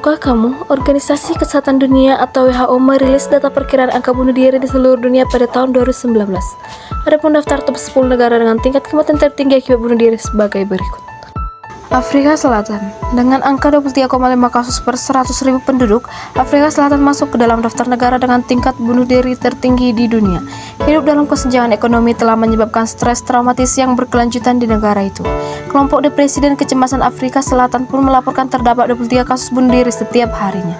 Tahukah kamu, Organisasi Kesehatan Dunia atau WHO merilis data perkiraan angka bunuh diri di seluruh dunia pada tahun 2019. Adapun daftar top 10 negara dengan tingkat kematian tertinggi akibat bunuh diri sebagai berikut. Afrika Selatan, dengan angka 23,5 kasus per 100.000 penduduk, Afrika Selatan masuk ke dalam daftar negara dengan tingkat bunuh diri tertinggi di dunia. Hidup dalam kesenjangan ekonomi telah menyebabkan stres traumatis yang berkelanjutan di negara itu. Kelompok Depresi dan Kecemasan Afrika Selatan pun melaporkan terdapat 23 kasus bunuh diri setiap harinya.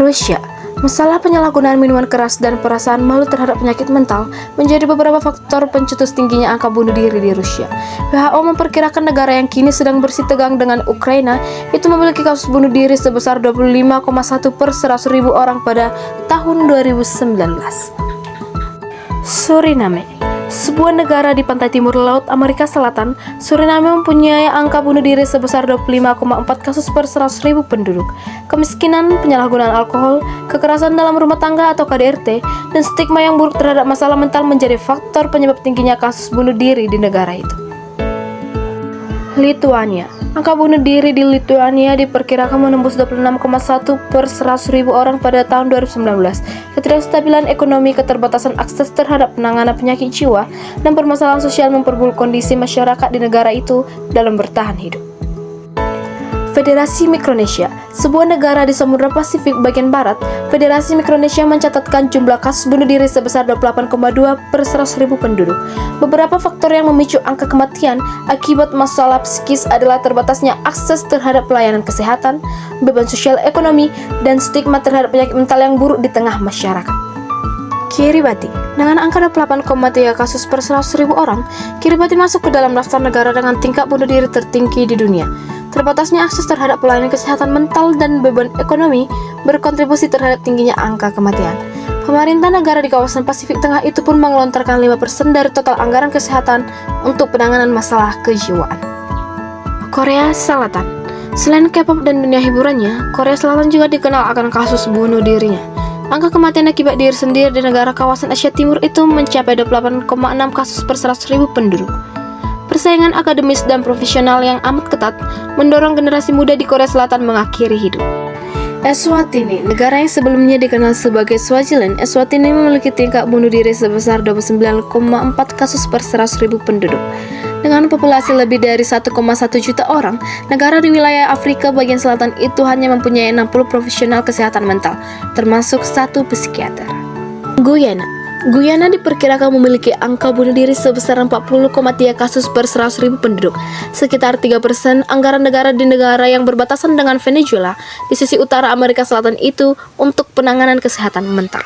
Rusia, masalah penyalahgunaan minuman keras dan perasaan malu terhadap penyakit mental menjadi beberapa faktor pencetus tingginya angka bunuh diri di Rusia. WHO memperkirakan negara yang kini sedang bersitegang dengan Ukraina itu memiliki kasus bunuh diri sebesar 25,1 per 100.000 orang pada tahun 2019. Suriname, sebuah negara di pantai timur laut Amerika Selatan, Suriname mempunyai angka bunuh diri sebesar 25,4 kasus per 100.000 penduduk. Kemiskinan, penyalahgunaan alkohol, kekerasan dalam rumah tangga atau KDRT, dan stigma yang buruk terhadap masalah mental menjadi faktor penyebab tingginya kasus bunuh diri di negara itu. Lituania, angka bunuh diri di Lituania diperkirakan menembus 26,1 per 100.000 orang pada tahun 2019. Ketidakstabilan ekonomi, keterbatasan akses terhadap penanganan penyakit jiwa, dan permasalahan sosial memperburuk kondisi masyarakat di negara itu dalam bertahan hidup. Federasi Mikronesia, sebuah negara di Samudra Pasifik bagian barat, Federasi Mikronesia mencatatkan jumlah kasus bunuh diri sebesar 28,2 per 100.000 penduduk. Beberapa faktor yang memicu angka kematian akibat masalah psikis adalah terbatasnya akses terhadap pelayanan kesehatan, beban sosial ekonomi, dan stigma terhadap penyakit mental yang buruk di tengah masyarakat. Kiribati, dengan angka 28,3 kasus per 100.000 orang, Kiribati masuk ke dalam daftar negara dengan tingkat bunuh diri tertinggi di dunia. Terbatasnya akses terhadap pelayanan kesehatan mental dan beban ekonomi berkontribusi terhadap tingginya angka kematian. Pemerintah negara di kawasan Pasifik Tengah itu pun mengelontarkan 5% dari total anggaran kesehatan untuk penanganan masalah kejiwaan. Korea Selatan, selain K-pop dan dunia hiburannya, Korea Selatan juga dikenal akan kasus bunuh dirinya. Angka kematian akibat diri sendiri di negara kawasan Asia Timur itu mencapai 28,6 kasus per 100.000 penduduk. Persaingan akademis dan profesional yang amat ketat mendorong generasi muda di Korea Selatan mengakhiri hidup. Eswatini, negara yang sebelumnya dikenal sebagai Swaziland, Eswatini memiliki tingkat bunuh diri sebesar 29,4 kasus per 100.000 penduduk. Dengan populasi lebih dari 1,1 juta orang, negara di wilayah Afrika bagian selatan itu hanya mempunyai 60 profesional kesehatan mental, termasuk 1 psikiater. Guyana diperkirakan memiliki angka bunuh diri sebesar 40,3 kasus per 100.000 penduduk. Sekitar 3% anggaran negara di negara yang berbatasan dengan Venezuela di sisi utara Amerika Selatan itu untuk penanganan kesehatan mental.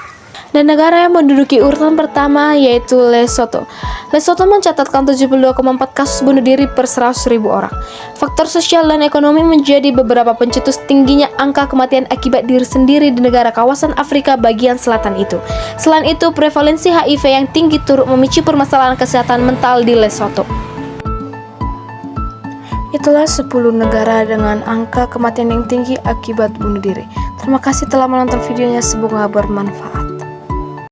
Dan negara yang menduduki urutan pertama yaitu Lesotho. Lesotho mencatatkan 72,4 kasus bunuh diri per 100.000 orang. Faktor sosial dan ekonomi menjadi beberapa pencetus tingginya angka kematian akibat diri sendiri di negara kawasan Afrika bagian selatan itu. Selain itu, prevalensi HIV yang tinggi turut memicu permasalahan kesehatan mental di Lesotho. Itulah 10 negara dengan angka kematian yang tinggi akibat bunuh diri. Terima kasih telah menonton videonya, semoga bermanfaat.